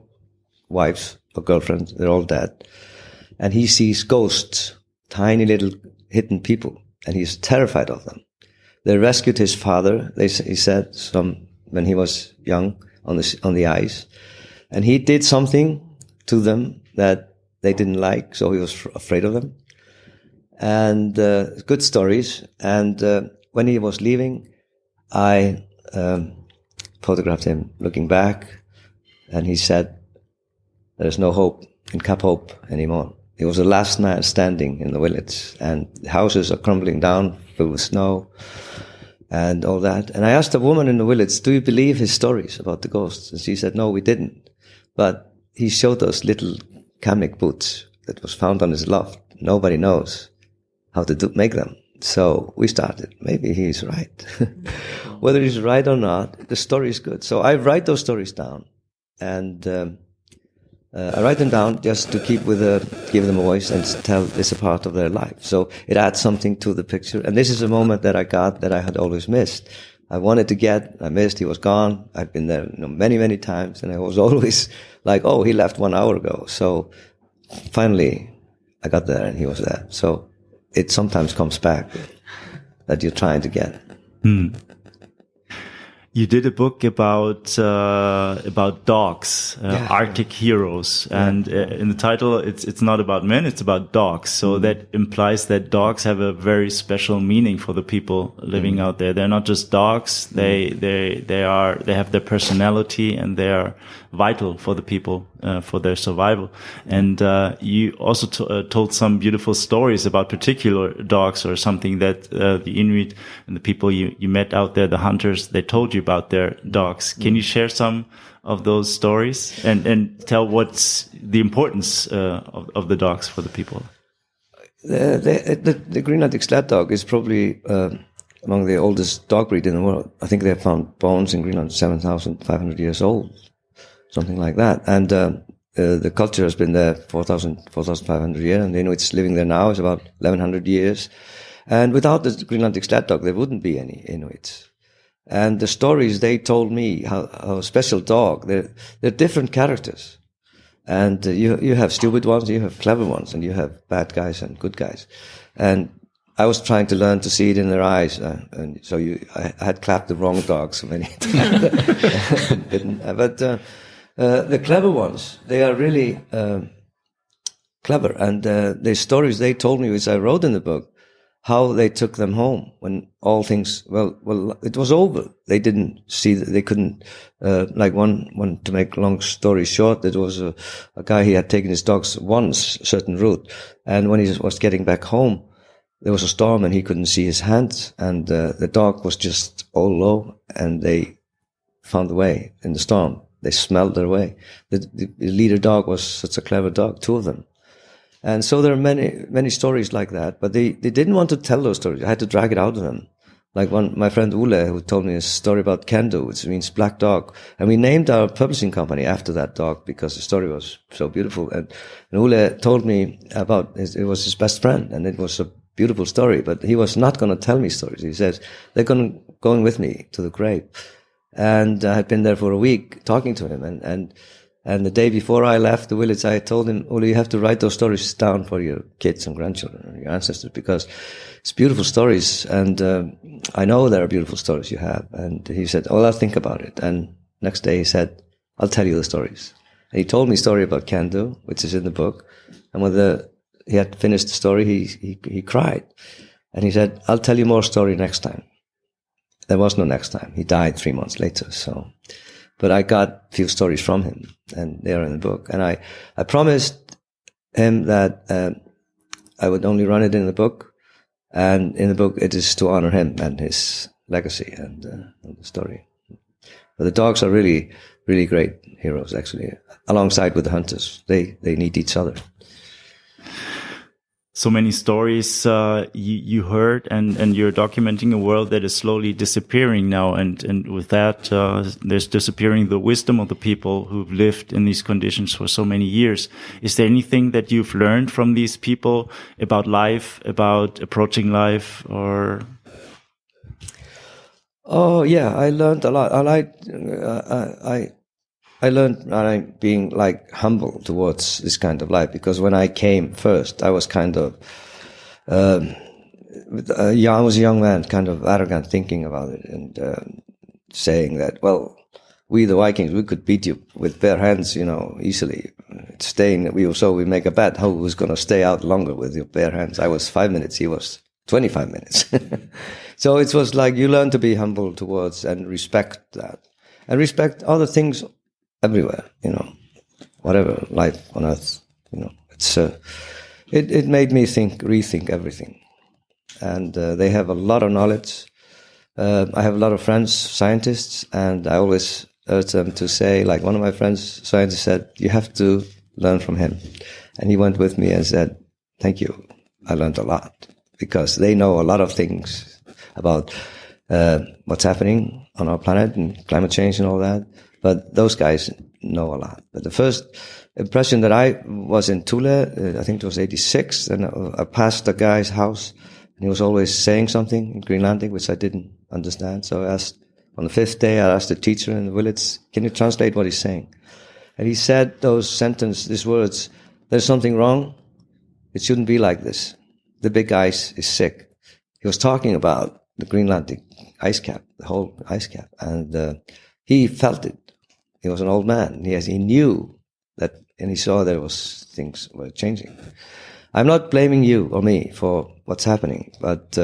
wives or girlfriends. They're all dead. And he sees ghosts, tiny little hidden people, and he's terrified of them. They rescued his father, he said, when he was young on the ice. And he did something to them that they didn't like, so he was afraid of them. And good stories. And when he was leaving, I photographed him looking back, and he said, "There's no hope in Cap Hope anymore." He was the last man standing in the village, and the houses are crumbling down, filled with snow, and all that. And I asked a woman in the village, "Do you believe his stories about the ghosts?" And she said, "No, we didn't. But he showed us little kamik boots that was found on his loft. Nobody knows how to make them." So we started. Maybe he's right. Whether he's right or not, the story is good. So I write those stories down, and I write them down just to give them a voice and tell this a part of their life. So it adds something to the picture. And this is a moment that I got that I had always missed. I wanted to get, I missed, he was gone. I'd been there many, many times, and I was always like, oh, he left 1 hour ago. So finally I got there and he was there. So it sometimes comes back that you're trying to get. You did a book about dogs, Arctic heroes, and in the title, it's not about men, it's about dogs. So that implies that dogs have a very special meaning for the people living out there. They're not just dogs; they have their personality, and they are vital for the people for their survival. And you also told some beautiful stories about particular dogs, or something that the Inuit and the people you met out there, the hunters, they told you about their dogs. Can you share some of those stories and tell what's the importance of the dogs for the people? The Greenlandic sled dog is probably among the oldest dog breed in the world. I think they have found bones in Greenland 7,500 years old, something like that. And the culture has been there 4,500 years, and the Inuits living there now is about 1,100 years. And without the Greenlandic sled dog, there wouldn't be any Inuits. And the stories they told me, how special dog, they're different characters. And you have stupid ones, you have clever ones, and you have bad guys and good guys. And I was trying to learn to see it in their eyes. And so I had clapped the wrong dog so many times. But the clever ones, they are really clever. And the stories they told me, which I wrote in the book, how they took them home when all things, well, it was over. They didn't see that they couldn't, like one, to make long story short, it was a guy, he had taken his dogs once, a certain route. And when he was getting back home, there was a storm and he couldn't see his hands. And the dog was just all low, and they found a way in the storm. They smelled their way. The leader dog was such a clever dog, 2 of them. And so there are many stories like that, but they didn't want to tell those stories. I had to drag it out of them. Like my friend Ole, who told me a story about Kendo, which means black dog. And we named our publishing company after that dog because the story was so beautiful. And Ole told me about it was his best friend, and it was a beautiful story, but he was not going to tell me stories. He says, they're going with me to the grave. And I had been there for a week talking to him, and the day before I left the village, I told him, Ole, you have to write those stories down for your kids and grandchildren and your ancestors, because it's beautiful stories. And I know there are beautiful stories you have. And he said, oh, I'll think about it. And next day he said, I'll tell you the stories. And he told me a story about Kendo, which is in the book. And when he had finished the story, he cried. And he said, I'll tell you more story next time. There was no next time. He died 3 months later. But I got a few stories from him, and they are in the book. And I promised him that I would only run it in the book. And in the book, it is to honor him and his legacy and the story. But the dogs are really, really great heroes, actually, alongside with the hunters. They need each other. So many stories you heard, and you're documenting a world that is slowly disappearing now, and with that there's disappearing the wisdom of the people who've lived in these conditions for so many years. Is there anything that you've learned from these people about life, about approaching life, or? Oh yeah, I learned a lot. I learned being like humble towards this kind of life, because when I came first, I was kind of, I was a young man, kind of arrogant, thinking about it and saying that, well, we the Vikings, we could beat you with bare hands, easily. We make a bet who was going to stay out longer with your bare hands. I was 5 minutes, he was 25 minutes. So it was like you learn to be humble towards and respect that, and respect other things everywhere, whatever life on earth, it's it made me rethink everything. And they have a lot of knowledge. I have a lot of friends, scientists, and I always urge them to say, like one of my friends, scientist, said, you have to learn from him. And he went with me and said, thank you, I learned a lot, because they know a lot of things about what's happening on our planet and climate change and all that. But those guys know a lot. But the first impression that I was in Thule, I think it was 86, and I passed the guy's house, and he was always saying something in Greenlandic, which I didn't understand. So I asked, on the 5th day, I asked the teacher in the village, can you translate what he's saying? And he said these words, there's something wrong. It shouldn't be like this. The big ice is sick. He was talking about the Greenlandic ice cap, the whole ice cap. And he felt it. He was an old man. He knew that, and he saw things were changing. I'm not blaming you or me for what's happening, but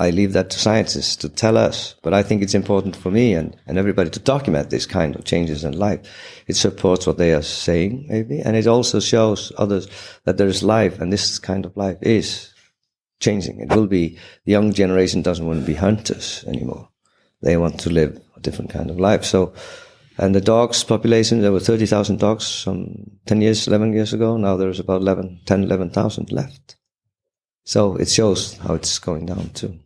I leave that to scientists to tell us. But I think it's important for me and everybody to document this kind of changes in life. It supports what they are saying, maybe, and it also shows others that there is life, and this kind of life is changing. It will be, the young generation doesn't want to be hunters anymore. They want to live a different kind of life. So, and the dogs population, there were 30,000 dogs some 11 years ago. Now there's about 11,000 left. So it shows how it's going down too.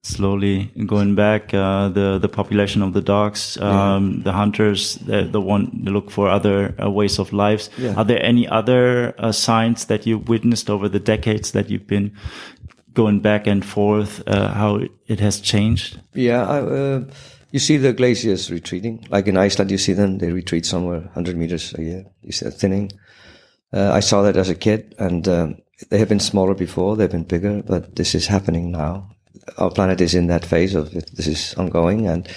Slowly going back, the population of the dogs, the hunters, they look for other ways of lives. Yeah. Are there any other signs that you witnessed over the decades that you've been going back and forth, how it has changed? Yeah, you see the glaciers retreating. Like in Iceland, you see them, they retreat somewhere 100 meters a year. You see that thinning. I saw that as a kid, and they have been smaller before, they've been bigger, but this is happening now. Our planet is in that phase of this is ongoing, and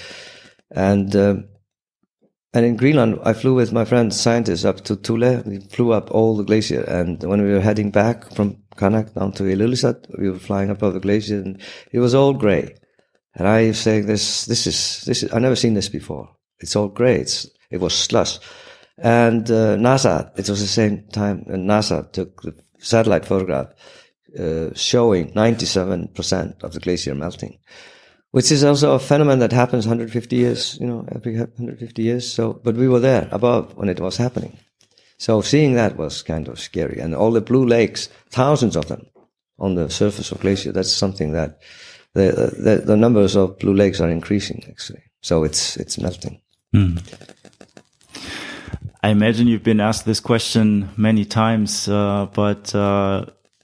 And in Greenland, I flew with my friend scientists up to Thule. We flew up all the glacier. And when we were heading back from Qaanaaq down to Ilulissat, we were flying above the glacier, and it was all grey. And I was saying, this is, I've never seen this before. It's all grey. It was slush. And NASA, it was the same time, and NASA took the satellite photograph showing 97% of the glacier melting, which is also a phenomenon that happens 150 years, every 150 years. So, but we were there above when it was happening. So seeing that was kind of scary. And all the blue lakes, thousands of them on the surface of glacier, that's something that the numbers of blue lakes are increasing, actually. So it's melting. Mm. I imagine you've been asked this question many times, but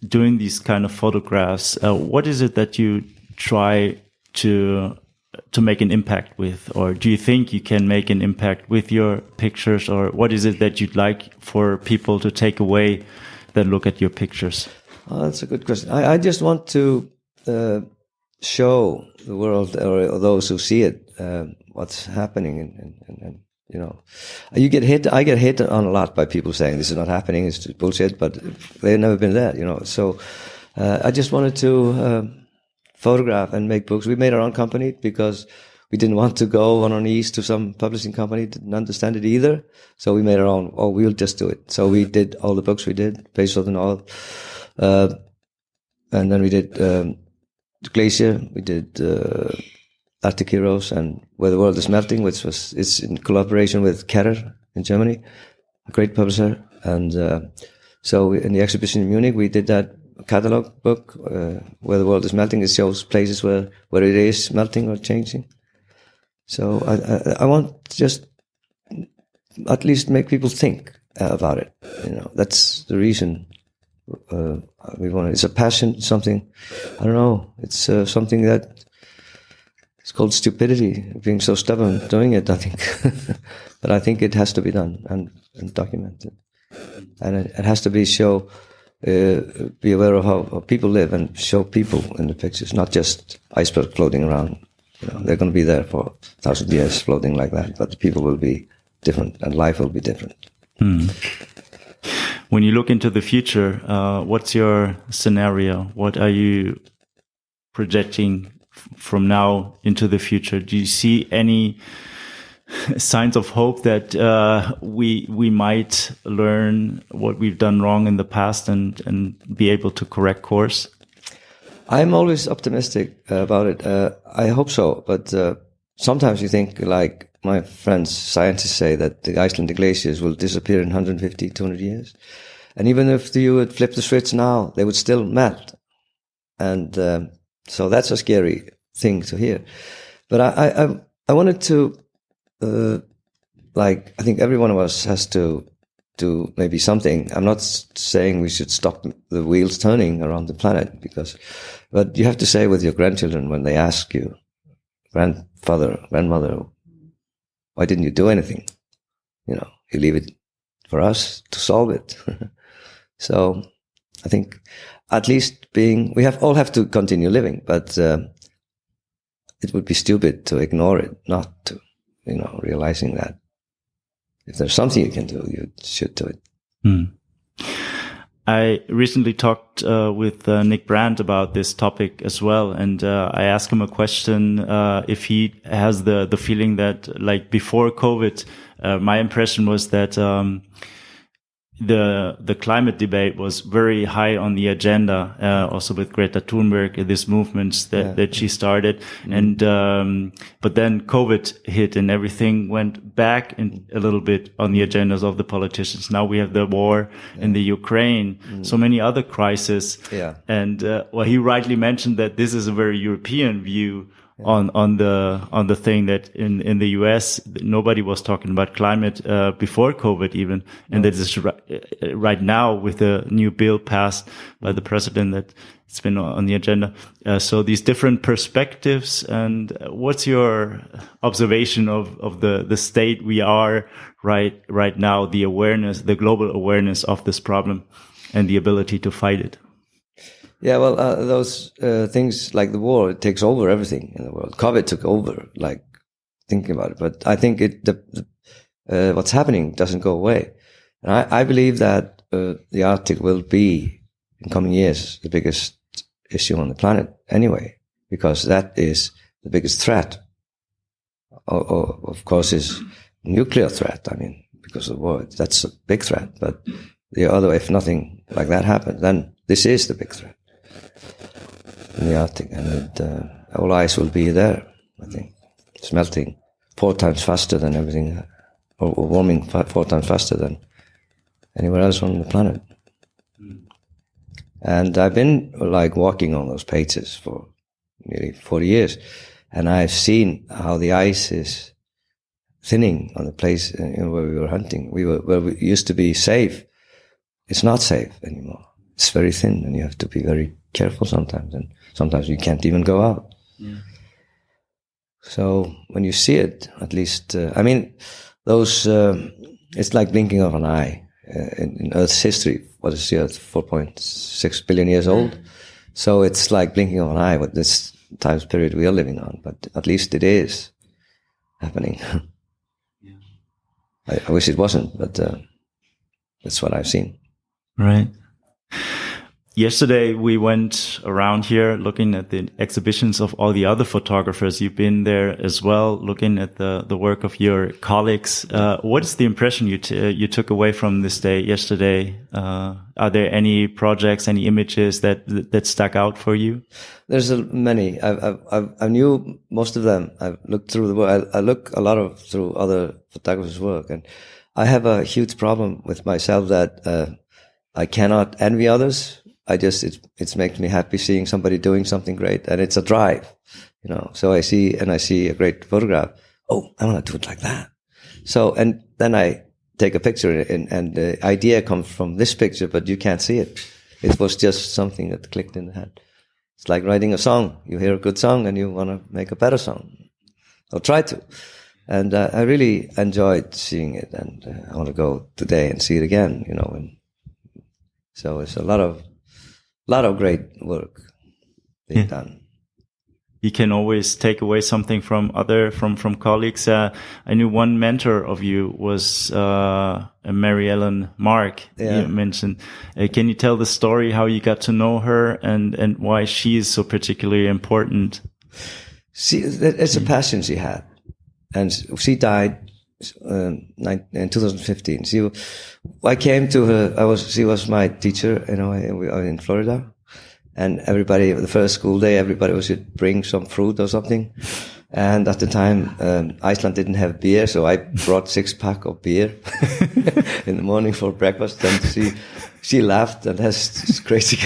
doing these kind of photographs, what is it that you try to make an impact with, or do you think you can make an impact with your pictures, or what is it that you'd like for people to take away that look at your pictures? Oh, that's a good question. I just want to show the world, or those who see it, what's happening, and you get hit. I get hit on a lot by people saying this is not happening, it's just bullshit, but they've never been there, So I just wanted to photograph and make books. We made our own company because we didn't want to go on our knees to some publishing company, didn't understand it either. So we made our own. Oh, we'll just do it. So we did all the books we did, based on the novel. And then we did Glacier, we did Arctic Heroes, and Where the World is Melting, which it's in collaboration with Kerer in Germany, a great publisher. And so in the exhibition in Munich, we did that catalog book, Where the World is Melting. It shows places where it is melting or changing. So I want to just at least make people think about it. That's the reason we want it. It's a passion, something, I don't know, it's something that it's called stupidity, being so stubborn doing it, I think. But I think it has to be done and documented. And it has to be be aware of how people live and show people in the pictures, not just icebergs floating around. They're going to be there for 1,000 years floating like that, but the people will be different and life will be different. Hmm. When you look into the future, what's your scenario? What are you projecting from now into the future? Do you see any signs of hope that we might learn what we've done wrong in the past and be able to correct course? I'm always optimistic about it. I hope so, but sometimes you think, like my friends, scientists say that the Icelandic glaciers will disappear in 150, 200 years. And even if you would flip the switch now, they would still melt. And so that's a scary thing to hear. But I wanted to, I think every one of us has to do maybe something. I'm not saying we should stop the wheels turning around the planet, but you have to say with your grandchildren when they ask you, grandfather, grandmother, why didn't you do anything? You leave it for us to solve it. So I think at least we all have to continue living, but it would be stupid to ignore it, not to, realizing that if there's something you can do, you should do it. Hmm. I recently talked with Nick Brandt about this topic as well, and I asked him a question if he has the feeling that, like before COVID, my impression was that the climate debate was very high on the agenda, also with Greta Thunberg, these movements that she started. Mm. And, but then COVID hit and everything went back a little bit on the agendas of the politicians. Now we have the war in the Ukraine, so many other crises. Yeah. And, he rightly mentioned that this is a very European view on the thing, that in the US nobody was talking about climate before COVID even, and that is right now with the new bill passed by the president that it's been on the agenda. So these different perspectives, and what's your observation of the state we are right now, the awareness, the global awareness of this problem and the ability to fight it? Yeah, well, those things like the war, it takes over everything in the world. COVID took over, like thinking about it. But I think what's happening doesn't go away. And I believe that the Arctic will be, in coming years, the biggest issue on the planet anyway, because that is the biggest threat. Of course, is nuclear threat. I mean, because of the war, that's a big threat. But the other, if nothing like that happens, then this is the big threat in the Arctic, and all ice will be there. I think it's melting 4 times faster than everything, or warming 4 times faster than anywhere else on the planet. And I've been like walking on those pages for nearly 40 years, and I've seen how the ice is thinning on the place where we were hunting. Where we used to be safe. It's not safe anymore. It's very thin, and you have to be very careful sometimes, and sometimes you can't even go out. Yeah. So when you see it, at least, I mean, those, it's like blinking of an eye. In Earth's history, what is the Earth? 4.6 billion years old. So it's like blinking of an eye with this time period we are living on, but at least it is happening. Yeah. I wish it wasn't, but that's what I've seen. Right. Yesterday, we went around here looking at the exhibitions of all the other photographers. You've been there as well, looking at the work of your colleagues. What is the impression you took away from this day yesterday? Are there any projects, any images that stuck out for you? There's many. I knew most of them. I've looked through the work. I look a lot through other photographers' work, and I have a huge problem with myself that I cannot envy others. It makes me happy seeing somebody doing something great, and it's a drive, so I see a great photograph. Oh, I want to do it like that. So, and then I take a picture, and the idea comes from this picture, but you can't see it. It was just something that clicked in the head. It's like writing a song. You hear a good song and you want to make a better song. I'll try to. And I really enjoyed seeing it, and I want to go today and see it again, and so it's a lot of great work being done. You can always take away something from colleagues. I knew one mentor of you was Mary Ellen Mark. Yeah. You mentioned. Can you tell the story how you got to know her and why she is so particularly important? It's a passion she had, and she died in 2015. I came to her. She was my teacher, in Florida. And everybody, the first school day, everybody should bring some fruit or something. And at the time, Iceland didn't have beer, so I brought 6-pack of beer in the morning for breakfast. And she laughed, and that's crazy.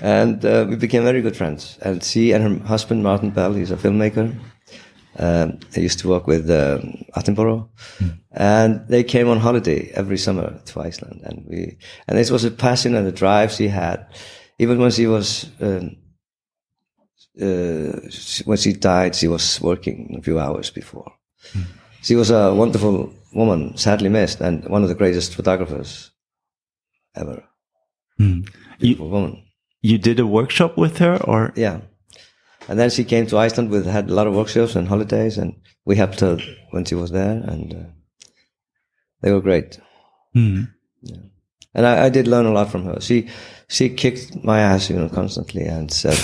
And we became very good friends. And she and her husband, Martin Bell, he's a filmmaker. They used to work with Attenborough, and they came on holiday every summer to Iceland. And this was a passion and a drive she had. Even when she was, when she died, she was working a few hours before. She was a wonderful woman, sadly missed, and one of the greatest photographers ever. Beautiful woman. You did a workshop with her, or? Yeah. And then she came to Iceland. Had a lot of workshops and holidays, and we helped her when she was there, and they were great. Yeah. And I did learn a lot from her. She kicked my ass, constantly, and said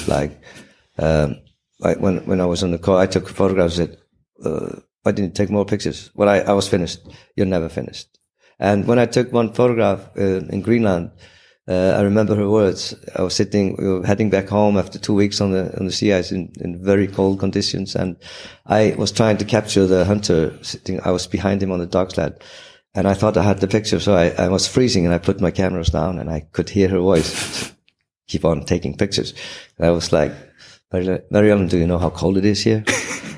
when I was on the call, I took photographs. Said, "Why didn't you take more pictures?" Well, I was finished. You're never finished. And when I took one photograph in Greenland, I remember her words. I was we were heading back home after 2 weeks on the sea ice in very cold conditions, and I was trying to capture the hunter sitting. I was behind him on the dog sled. And I thought I had the picture, so I was freezing, and I put my cameras down, and I could hear her voice keep on taking pictures. And I was like, "Mary Ellen, do you know how cold it is here?"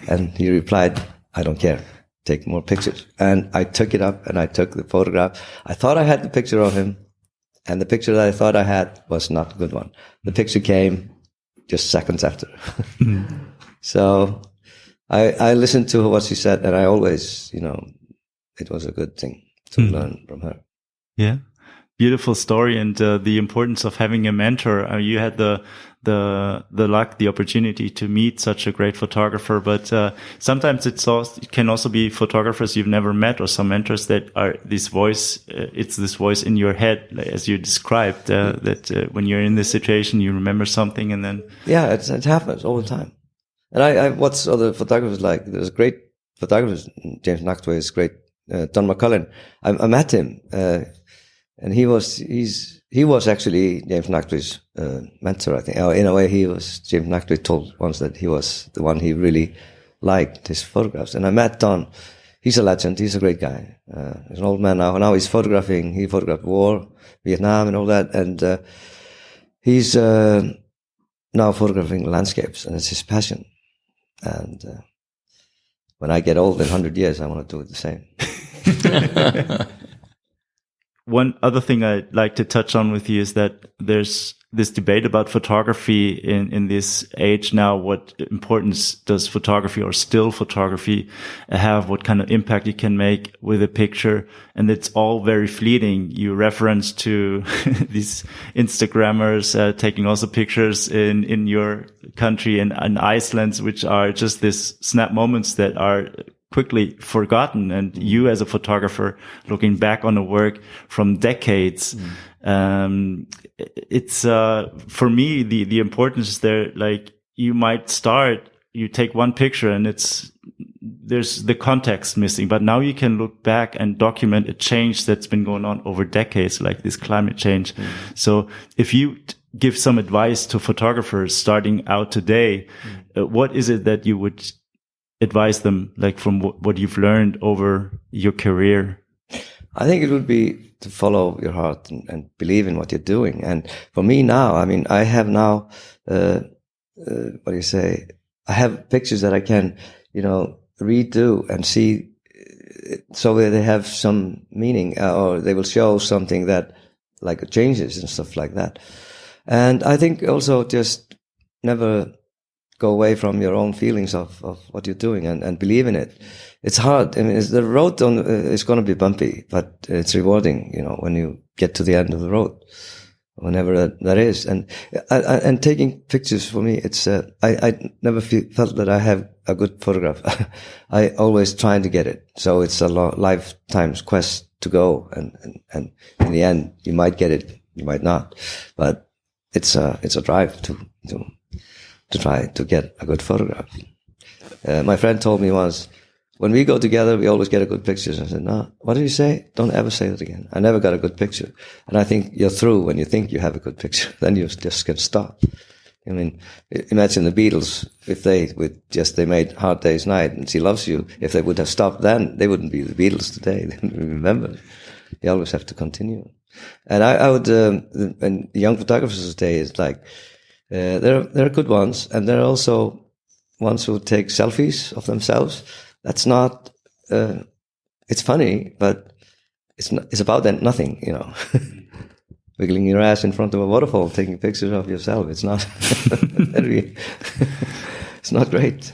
And he replied, "I don't care. Take more pictures." And I took it up, and I took the photograph. I thought I had the picture of him, and the picture that I thought I had was not a good one. The picture came just seconds after. So I listened to what she said, and I always, it was a good thing to learn from her. Yeah. Beautiful story, and the importance of having a mentor. You had the luck, the opportunity to meet such a great photographer, but sometimes it can also be photographers you've never met, or some mentors that are this voice. It's this voice in your head, as you described, that when you're in this situation, you remember something, and then it happens all the time. And I watch other photographers, like there's a great photographer, James Nachtwey is great, Don McCullin. I met him. And he was actually James Nachtwey's mentor, I think. In a way, James Nachtwey told once that he was the one he really liked, his photographs. And I met Don. He's a legend. He's a great guy. He's an old man now. Now he photographed war, Vietnam and all that. And he's now photographing landscapes, and it's his passion. And when I get old in 100 years, I want to do it the same. One other thing I'd like to touch on with you is that there's this debate about photography in this age now. What importance does photography or still photography have? What kind of impact it can make with a picture? And it's all very fleeting. You reference to these Instagrammers taking also pictures in your country and Iceland, which are just this snap moments that are quickly forgotten. And you as a photographer looking back on a work from decades, it's for me the importance is there. Like you take one picture and there's the context missing, but now you can look back and document a change that's been going on over decades, like this climate change. So if you give some advice to photographers starting out today, what is it that you would advise them, like from what you've learned over your career? I think it would be to follow your heart and believe in what you're doing. And for me now, I mean, I have now, I have pictures that I can, redo and see, so that they have some meaning, or they will show something that like changes and stuff like that. And I think also just never go away from your own feelings of what you're doing and believe in it. It's hard. I mean, the road is going to be bumpy, but it's rewarding, when you get to the end of the road, whenever that is. And taking pictures for me, it's, I never felt that I have a good photograph. I always trying to get it. So it's a lifetime's quest to go. And in the end, you might get it, you might not, but it's a drive to try to get a good photograph. My friend told me once, when we go together, we always get a good picture. I said, no, what did you say? Don't ever say that again. I never got a good picture. And I think you're through when you think you have a good picture. Then you just can stop. I mean, imagine the Beatles, if they made Hard Day's Night and She Loves You, if they would have stopped then, they wouldn't be the Beatles today. They wouldn't remember. You always have to continue. And I would, and young photographers today is like, there are good ones, and there are also ones who take selfies of themselves. That's not, it's funny, but it's about nothing, Wiggling your ass in front of a waterfall, taking pictures of yourself. It's not, it's not great.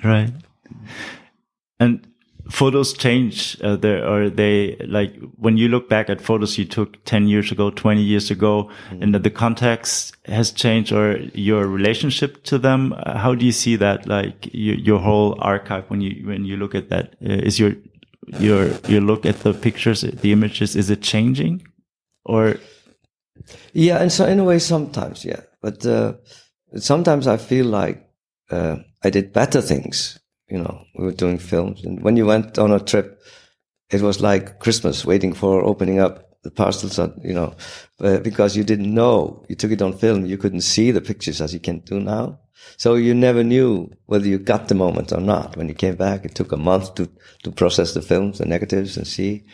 Right. And photos change. Are they like when you look back at photos you took 10 years ago, 20 years ago, and the context has changed, or your relationship to them? How do you see that? Like your whole archive when you look at that, is your look at the pictures, the images, is it changing, or? Yeah, and so in a way, sometimes, yeah, but sometimes I feel like I did better things. We were doing films, and when you went on a trip, it was like Christmas, waiting for opening up the parcels, because you didn't know. You took it on film, you couldn't see the pictures as you can do now. So you never knew whether you got the moment or not. When you came back, it took a month to process the films, the negatives, and see.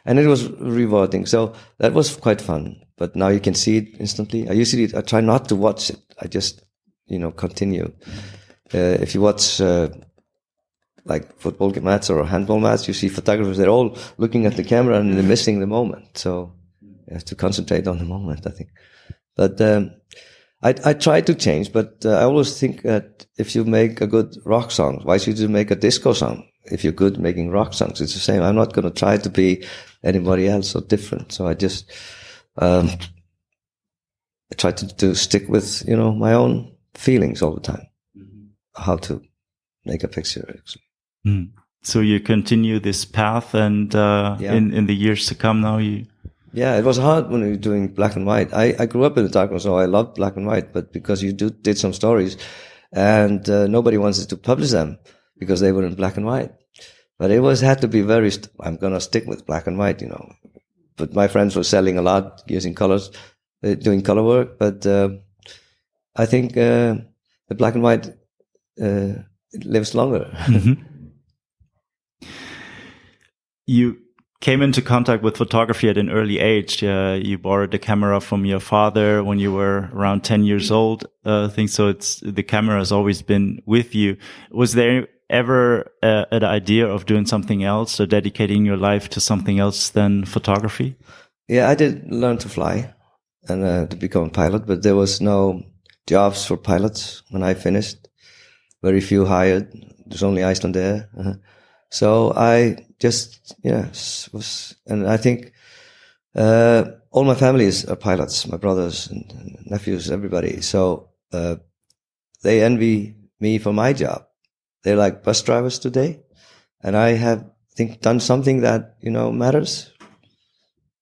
And it was rewarding. So that was quite fun. But now you can see it instantly. I try not to watch it. I just, continue. If you watch, like football match or a handball match, you see photographers, they're all looking at the camera and they're missing the moment. So you have to concentrate on the moment, I think. But I try to change, but I always think that if you make a good rock song, why should you make a disco song? if you're good making rock songs, it's the same. I'm not going to try to be anybody else or different. So I just I try to stick with, my own feelings all the time. How to make a picture, actually. Mm. So you continue this path, and in the years to come now Yeah, it was hard when you were doing black and white. I grew up in the darkness, so I loved black and white, but because you did some stories, and nobody wanted to publish them because they were in black and white. But it had to be I'm going to stick with black and white, But my friends were selling a lot, using colors, doing color work. But I think the black and white it lives longer. Mm-hmm. You came into contact with photography at an early age. You borrowed a camera from your father when you were around 10 years old. I think so. The camera has always been with you. Was there ever an idea of doing something else or dedicating your life to something else than photography? Yeah, I did learn to fly and to become a pilot, but there was no jobs for pilots when I finished. Very few hired. There's only Icelandair. So I just, and I think all my families are pilots, my brothers and nephews, everybody. So they envy me for my job. They're like bus drivers today. And I have, I think, done something that, matters.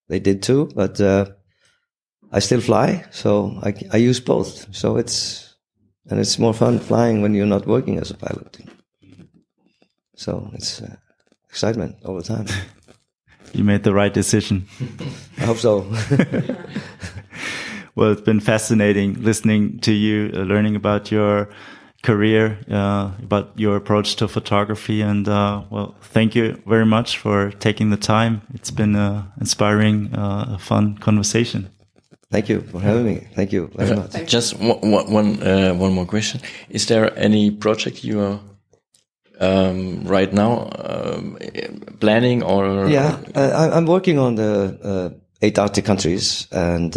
They did too, but I still fly. So I use both. So it's more fun flying when you're not working as a pilot. So it's excitement all the time. You made the right decision. I hope so. Well, it's been fascinating listening to you, learning about your career, about your approach to photography. And well, thank you very much for taking the time. It's been inspiring, a fun conversation. Thank you for having me. Thank you very much. Just one more question. Is there any project you are right now planning or? Yeah, I'm working on the 8 Arctic countries and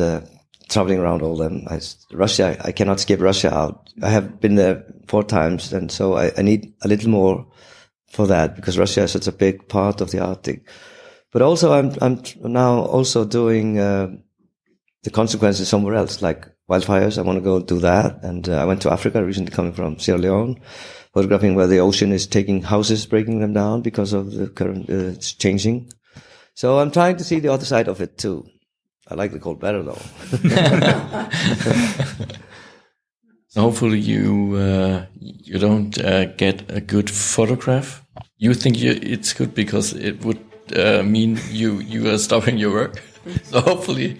traveling around all them. Russia, I cannot skip Russia out. I have been there 4 times, and so I need a little more for that because Russia is such a big part of the Arctic. But also, I'm now also doing the consequences somewhere else, like wildfires. I want to go do that, and I went to Africa recently, coming from Sierra Leone, photographing where the ocean is taking houses, breaking them down because of the current, it's changing. So I'm trying to see the other side of it too. I like the cold better though. So hopefully you don't get a good photograph. You think it's good because it would mean you are stopping your work. So hopefully.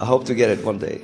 I hope to get it one day.